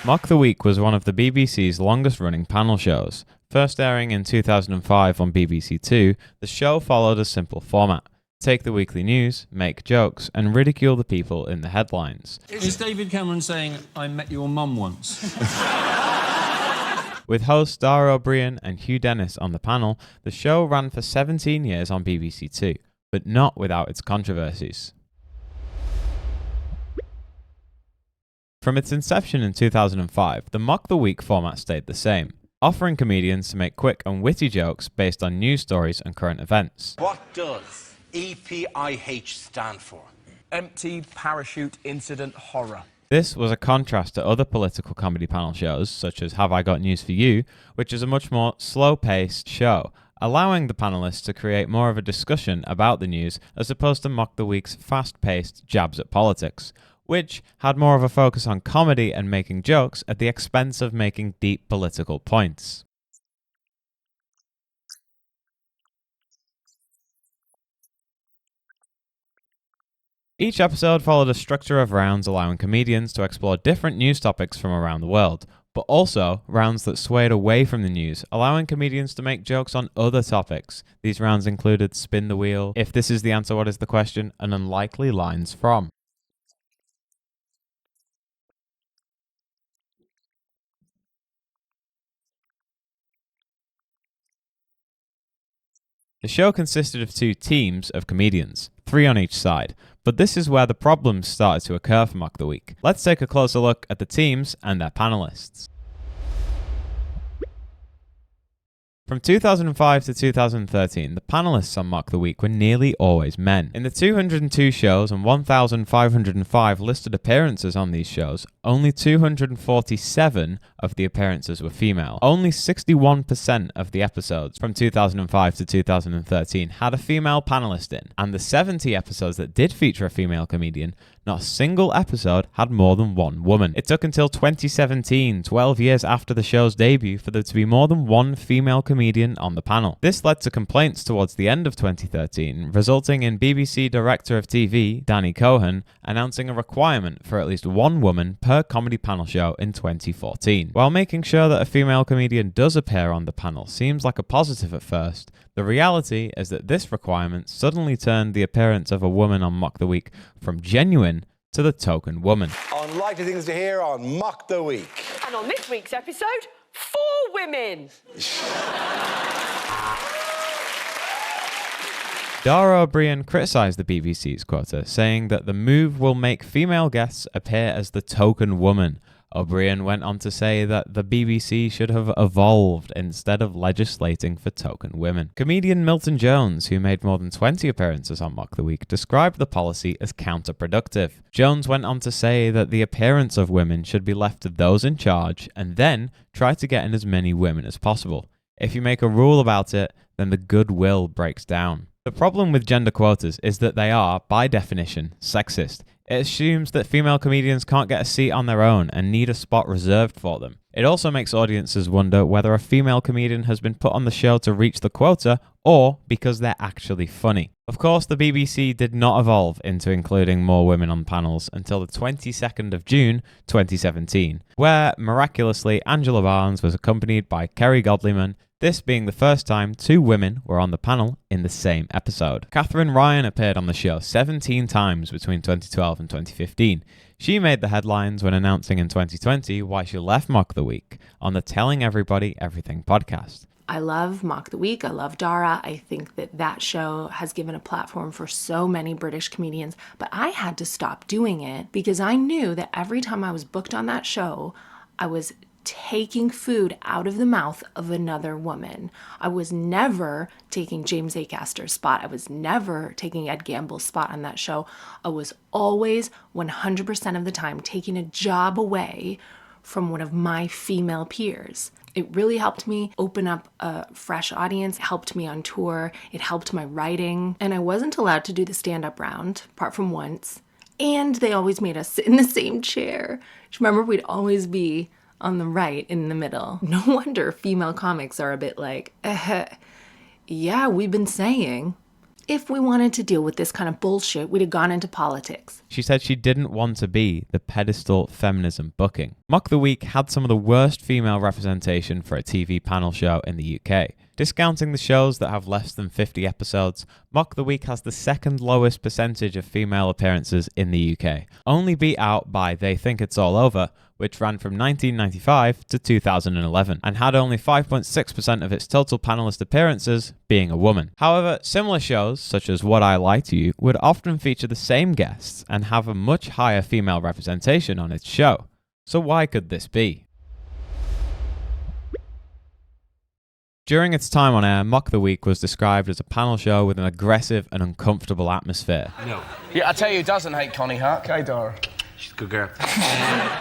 Mock the Week was one of the BBC's longest-running panel shows. First airing in 2005 on BBC Two, the show followed a simple format. Take the weekly news, make jokes, and ridicule the people in the headlines. Is David Cameron saying, I met your mum once? With hosts Dara O'Brien and Hugh Dennis on the panel, the show ran for 17 years on BBC Two, but not without its controversies. From its inception in 2005, the Mock the Week format stayed the same, offering comedians to make quick and witty jokes based on news stories and current events. What does EPIH stand for? Empty Parachute Incident Horror. This was a contrast to other political comedy panel shows, such as Have I Got News For You, which is a much more slow-paced show, allowing the panellists to create more of a discussion about the news as opposed to Mock the Week's fast-paced jabs at politics, which had more of a focus on comedy and making jokes at the expense of making deep political points. Each episode followed a structure of rounds allowing comedians to explore different news topics from around the world, but also rounds that swayed away from the news, allowing comedians to make jokes on other topics. These rounds included Spin the Wheel, If This Is the Answer, What Is the Question, and Unlikely Lines From. The show consisted of two teams of comedians, 3 on each side, but this is where the problems started to occur for Mock the Week. Let's take a closer look at the teams and their panellists. From 2005 to 2013, the panellists on Mock the Week were nearly always men. In the 202 shows and 1,505 listed appearances on these shows, only 247 of the appearances were female. Only 61% of the episodes from 2005 to 2013 had a female panellist in, and the 70 episodes that did feature a female comedian, not a single episode had more than one woman. It took until 2017, 12 years after the show's debut, for there to be more than one female comedian on the panel. This led to complaints towards the end of 2013, resulting in BBC Director of TV, Danny Cohen, announcing a requirement for at least one woman per comedy panel show in 2014. While making sure that a female comedian does appear on the panel seems like a positive at first, the reality is that this requirement suddenly turned the appearance of a woman on Mock the Week from genuine to the token woman. Unlikely things to hear on Mock the Week. And on this week's episode, 4 women. Dara O'Brien criticised the BBC's quota, saying that the move will make female guests appear as the token woman. O'Brien went on to say that the BBC should have evolved instead of legislating for token women. Comedian Milton Jones, who made more than 20 appearances on Mock the Week, described the policy as counterproductive. Jones went on to say that the appearance of women should be left to those in charge and then try to get in as many women as possible. If you make a rule about it, then the goodwill breaks down. The problem with gender quotas is that they are, by definition, sexist. It assumes that female comedians can't get a seat on their own and need a spot reserved for them. It also makes audiences wonder whether a female comedian has been put on the show to reach the quota or because they're actually funny. Of course, the BBC did not evolve into including more women on panels until the 22nd of June 2017, where, miraculously, Angela Barnes was accompanied by Kerry Godliman, this being the first time 2 women were on the panel in the same episode. Catherine Ryan appeared on the show 17 times between 2012 and 2015. She made the headlines when announcing in 2020 why she left Mock the Week on the Telling Everybody Everything podcast. I love Mock the Week. I love Dara. I think that show has given a platform for so many British comedians, but I had to stop doing it because I knew that every time I was booked on that show, I was taking food out of the mouth of another woman. I was never taking James Acaster's spot. I was never taking Ed Gamble's spot on that show. I was always 100% of the time taking a job away from one of my female peers. It really helped me open up a fresh audience. It helped me on tour. It helped my writing. And I wasn't allowed to do the stand-up round, apart from once. And they always made us sit in the same chair. Remember, we'd always be on the right in the middle. No wonder female comics are a bit like, yeah, we've been saying. If we wanted to deal with this kind of bullshit, we'd have gone into politics. She said she didn't want to be the pedestal feminism booking. Mock the Week had some of the worst female representation for a TV panel show in the UK. Discounting the shows that have less than 50 episodes, Mock the Week has the second lowest percentage of female appearances in the UK, only beat out by They Think It's All Over, which ran from 1995 to 2011, and had only 5.6% of its total panelist appearances being a woman. However, similar shows, such as Would I Lie to You, would often feature the same guests and have a much higher female representation on its show. So why could this be? During its time on air, Mock the Week was described as a panel show with an aggressive and uncomfortable atmosphere. No. Yeah, I tell you who doesn't hate Connie Hark, eh, Dora? She's a good girl.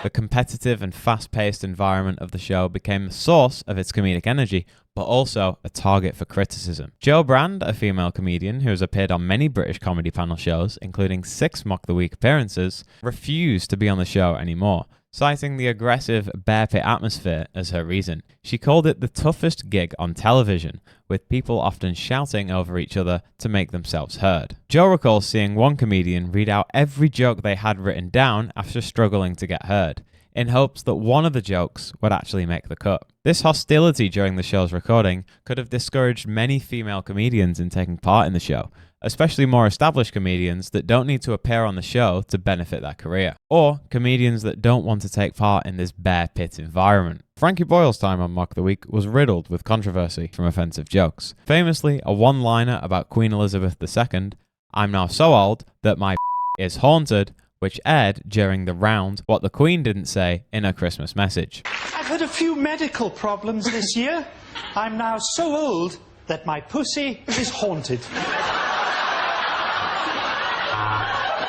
The competitive and fast-paced environment of the show became the source of its comedic energy, but also a target for criticism. Jo Brand, a female comedian who has appeared on many British comedy panel shows, including 6 Mock the Week appearances, refused to be on the show anymore, citing the aggressive bear pit atmosphere as her reason. She called it the toughest gig on television, with people often shouting over each other to make themselves heard. Jo recalls seeing one comedian read out every joke they had written down after struggling to get heard, in hopes that one of the jokes would actually make the cut. This hostility during the show's recording could have discouraged many female comedians in taking part in the show, especially more established comedians that don't need to appear on the show to benefit their career, or comedians that don't want to take part in this bear pit environment. Frankie Boyle's time on Mock the Week was riddled with controversy from offensive jokes. Famously, a one-liner about Queen Elizabeth II, "I'm now so old that my is haunted," which aired during the round What the Queen Didn't Say in her Christmas message. I've had a few medical problems this year. I'm now so old that my pussy is haunted.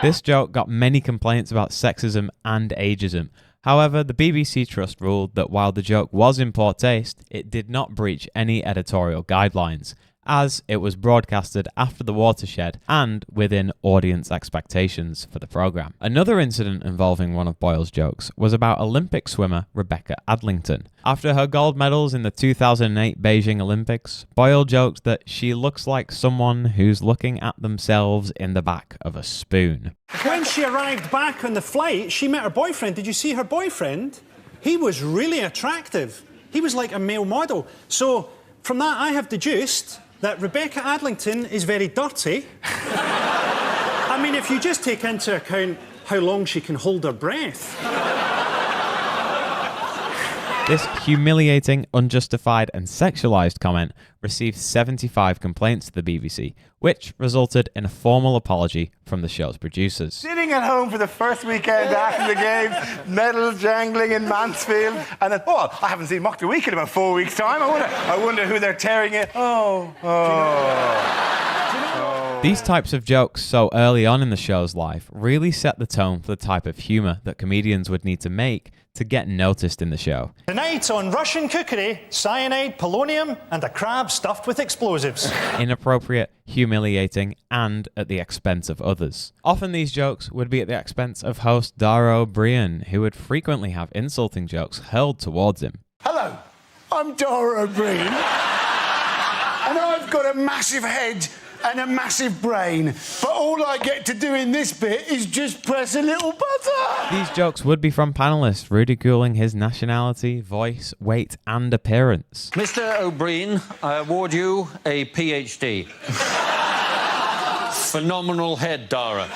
This joke got many complaints about sexism and ageism. However, the BBC Trust ruled that while the joke was in poor taste, it did not breach any editorial guidelines, as it was broadcasted after the watershed and within audience expectations for the programme. Another incident involving one of Boyle's jokes was about Olympic swimmer Rebecca Adlington. After her gold medals in the 2008 Beijing Olympics, Boyle joked that she looks like someone who's looking at themselves in the back of a spoon. When she arrived back on the flight, she met her boyfriend. Did you see her boyfriend? He was really attractive. He was like a male model. So from that, I have deduced that Rebecca Adlington is very dirty. I mean, if you just take into account how long she can hold her breath. This humiliating, unjustified and sexualised comment received 75 complaints to the BBC, which resulted in a formal apology from the show's producers. Sitting at home for the first weekend after the game, medals jangling in Mansfield, and then, oh, I haven't seen Mock the Week in about 4 weeks' time. I wonder who they're tearing it. These types of jokes so early on in the show's life really set the tone for the type of humour that comedians would need to make to get noticed in the show. Tonight on Russian cookery, cyanide, polonium, and a crab stuffed with explosives. Inappropriate, humiliating, and at the expense of others. Often these jokes would be at the expense of host Dara O'Brien, who would frequently have insulting jokes hurled towards him. Hello, I'm Dara O'Brien, and I've got a massive head and a massive brain, but all I get to do in this bit is just press a little button. These jokes would be from panellists ridiculing his nationality, voice, weight, and appearance. Mr. O'Brien, I award you a PhD. Phenomenal head, Dara.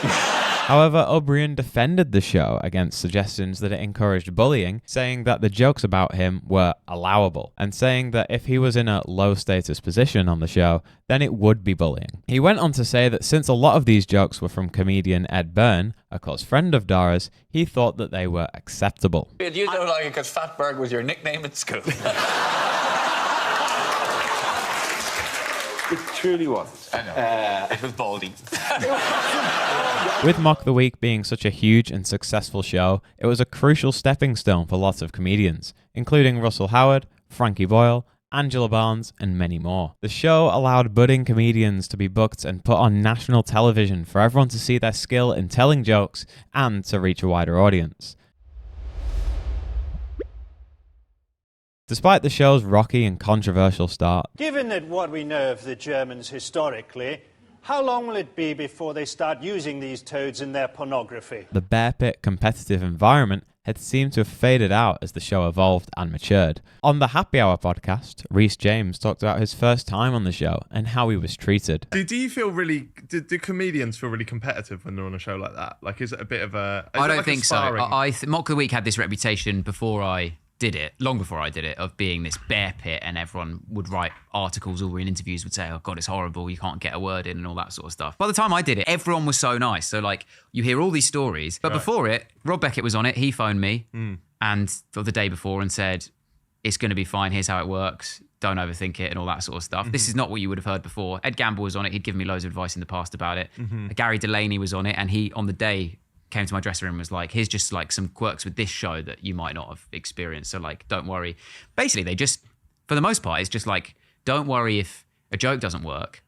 However, O'Brien defended the show against suggestions that it encouraged bullying, saying that the jokes about him were allowable, and saying that if he was in a low-status position on the show, then it would be bullying. He went on to say that since a lot of these jokes were from comedian Ed Byrne, a close friend of Dara's, he thought that they were acceptable. You don't like it because Fatberg was your nickname at school. It truly wasn't. I know. It was Baldy. With Mock the Week being such a huge and successful show, it was a crucial stepping stone for lots of comedians, including Russell Howard, Frankie Boyle, Angela Barnes, and many more. The show allowed budding comedians to be booked and put on national television for everyone to see their skill in telling jokes and to reach a wider audience. Despite the show's rocky and controversial start, Given that what we know of the Germans historically, How long will it be before they start using these toads in their pornography? The bear pit competitive environment had seemed to have faded out as the show evolved and matured. On the Happy Hour podcast, Rhys James talked about his first time on the show and how he was treated. Do you feel really... Do comedians feel really competitive when they're on a show like that? Like, is it a bit of a... I don't think so. Mock the Week had this reputation before I did it, long before I did it, of being this bear pit, and everyone would write articles or in interviews would say, oh God, it's horrible, you can't get a word in and all that sort of stuff. By the time I did it, everyone was so nice. So like, you hear all these stories, but before it, Rob Beckett was on it, he phoned me and the day before and said, it's going to be fine, here's how it works, don't overthink it and all that sort of stuff. This is not what you would have heard before. Ed Gamble was on it, he'd given me loads of advice in the past about it. Gary Delaney was on it, and he, on the day, came to my dressing room and was like, here's just like some quirks with this show that you might not have experienced. So like, don't worry. Basically, they just, for the most part, it's just like, don't worry if a joke doesn't work.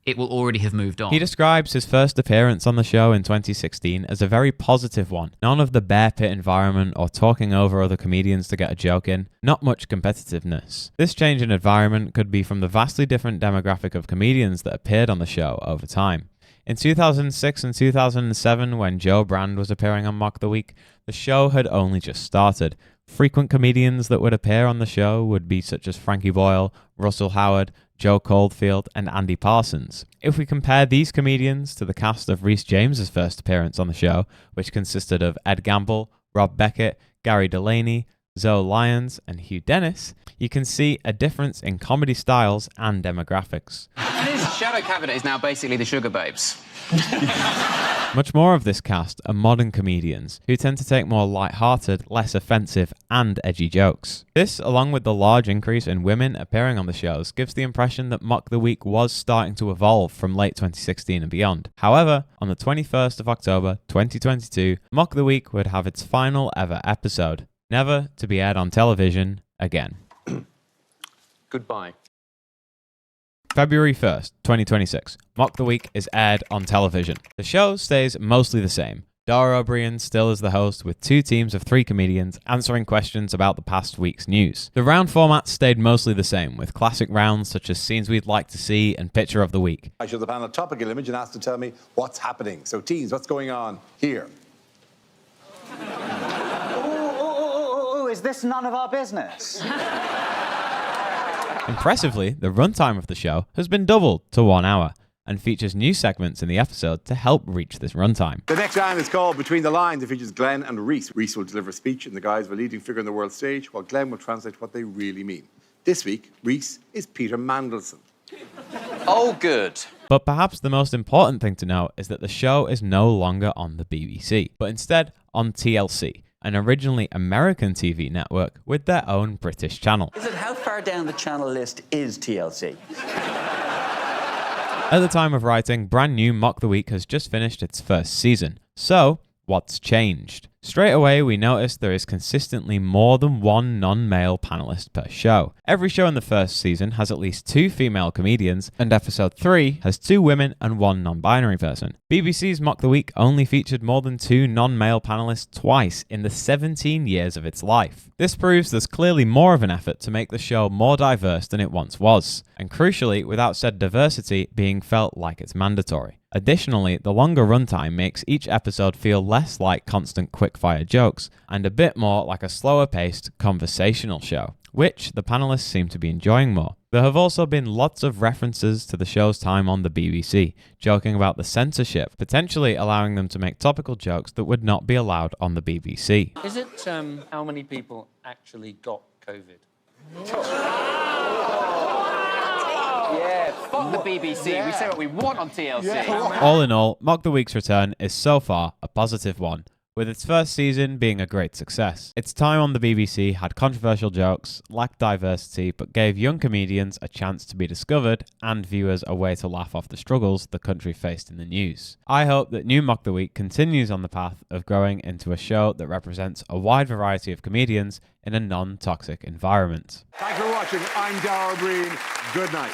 It will already have moved on. He describes his first appearance on the show in 2016 as a very positive one. None of the bear pit environment or talking over other comedians to get a joke in. Not much competitiveness. This change in environment could be from the vastly different demographic of comedians that appeared on the show over time. In 2006 and 2007, when Joe Brand was appearing on Mock the Week, the show had only just started. Frequent comedians that would appear on the show would be such as Frankie Boyle, Russell Howard, Joe Caulfield, and Andy Parsons. If we compare these comedians to the cast of Rhys James's first appearance on the show, which consisted of Ed Gamble, Rob Beckett, Gary Delaney, Zoe Lyons, and Hugh Dennis, you can see a difference in comedy styles and demographics. And his shadow cabinet is now basically the Sugar Babes. Much more of this cast are modern comedians who tend to take more light-hearted, less offensive, and edgy jokes. This, along with the large increase in women appearing on the shows, gives the impression that Mock the Week was starting to evolve from late 2016 and beyond. However, on the 21st of October 2022, Mock the Week would have its final ever episode, never to be aired on television again. Goodbye. February 1st, 2026. Mock the Week is aired on television. The show stays mostly the same. Dara O'Brien still is the host with two teams of 3 comedians answering questions about the past week's news. The round format stayed mostly the same, with classic rounds such as scenes we'd like to see and picture of the week. I show the panel a topical image and ask to tell me what's happening. So teens, what's going on here? Is this none of our business? Impressively, the runtime of the show has been doubled to 1 hour and features new segments in the episode to help reach this runtime. The next round is called Between the Lines. It features Glenn and Rhys. Rhys will deliver a speech in the guise of a leading figure on the world stage, while Glenn will translate what they really mean. This week, Rhys is Peter Mandelson. Oh, good. But perhaps the most important thing to note is that the show is no longer on the BBC, but instead on TLC, an originally American TV network with their own British channel. How far down the channel list is TLC? At the time of writing, brand new Mock the Week has just finished its first season. So, what's changed? Straight away, we notice there is consistently more than one non-male panelist per show. Every show in the first season has at least 2 female comedians, and episode 3 has 2 women and 1 non-binary person. BBC's Mock the Week only featured more than 2 non-male panelists twice in the 17 years of its life. This proves there's clearly more of an effort to make the show more diverse than it once was, and crucially, without said diversity being felt like it's mandatory. Additionally, the longer runtime makes each episode feel less like constant quick-fire jokes and a bit more like a slower-paced conversational show, which the panelists seem to be enjoying more. There have also been lots of references to the show's time on the BBC, joking about the censorship, potentially allowing them to make topical jokes that would not be allowed on the BBC. Is it how many people actually got COVID? Yeah, fuck the BBC. We say what we want on TLC. All in all, Mock the Week's return is so far a positive one, with its first season being a great success. Its time on the BBC had controversial jokes, lacked diversity, but gave young comedians a chance to be discovered and viewers a way to laugh off the struggles the country faced in the news. I hope that new Mock the Week continues on the path of growing into a show that represents a wide variety of comedians in a non-toxic environment. Thanks for watching. I'm Dara O'Brien. Good night.